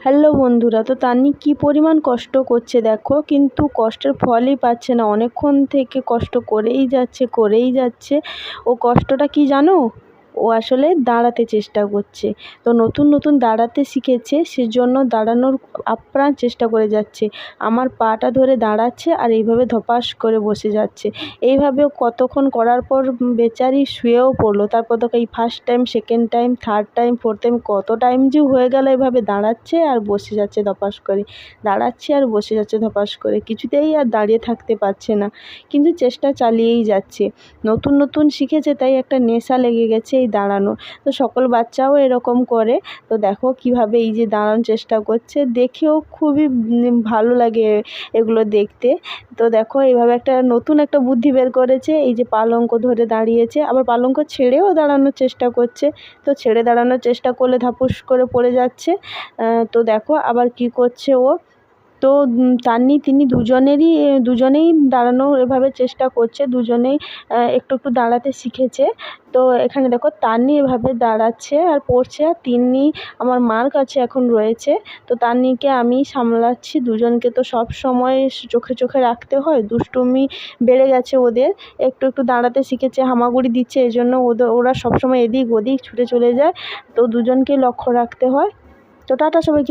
Hello বন্ধুরা, তো তান্নি কী পরিমাণ কষ্ট করছে দেখো, কিন্তু কষ্টের ফলই পাচ্ছে না। অনেকক্ষণ থেকে কষ্ট করেই যাচ্ছে। ও কষ্টটা কি জানো? ও আসলে দাঁড়াতে চেষ্টা করছে। তো নতুন দাঁড়াতে শিখেছে, সেজন্য দাঁড়ানোর আপ্রাণ চেষ্টা করে যাচ্ছে। আমার পাটা ধরে দাঁড়াচ্ছে আর এইভাবে ধপাস করে বসে যাচ্ছে। এইভাবে কতক্ষণ করার পর বেচারি শুয়েও পড়লো। তারপর দেখো এই first time, second time, third time, fourth time, কত টাইম যে হয়ে গেল এভাবে দাঁড়াচ্ছে আর বসে যাচ্ছে ধপাস করে, দাঁড়াচ্ছে আর বসে যাচ্ছে ধপাস করে। কিছুতেই আর দাঁড়িয়ে থাকতে পারছে না, কিন্তু চেষ্টা চালিয়েই যাচ্ছে। নতুন শিখেছে, তাই একটা নেশা লেগে গেছে এই দাঁড়ানো। তো সকল বাচ্চাও এরকম করে। তো দেখো কিভাবে এই যে দাঁড়ানোর চেষ্টা করছে, দেখেও খুবই ভালো লাগে এগুলো দেখতে। তো দেখো এইভাবে নতুন একটা বুদ্ধি বের করেছে। এই যে পালঙ্ক ধরে দাঁড়িয়েছে, আবার পালঙ্ক ছেড়েও দাঁড়ানোর চেষ্টা করছে। তো ছেড়ে দাঁড়ানোর চেষ্টা করলে ধাপুস করে পড়ে যাচ্ছে। তো দেখো আবার কি করছে ও। তো তিনি দুজনেই দাঁড়ানোর এভাবে চেষ্টা করছে। দুজনেই একটু দাঁড়াতে শিখেছে। তো এখানে দেখো তান্নি এভাবে দাঁড়াচ্ছে আর পড়ছে, আর তিনি আমার মার কাছে এখন রয়েছে। তো তান্নিকে আমি সামলাচ্ছি। দুজনকে তো সব সময় চোখে রাখতে হয়। দুষ্টুমি বেড়ে গেছে ওদের। একটু দাঁড়াতে শিখেছে, হামাগুড়ি দিচ্ছে, এই জন্য ওরা সবসময় এদিক ওদিক ছুটে চলে যায়। তো দুজনকেই লক্ষ্য রাখতে হয়। তো টাটা সবাইকে।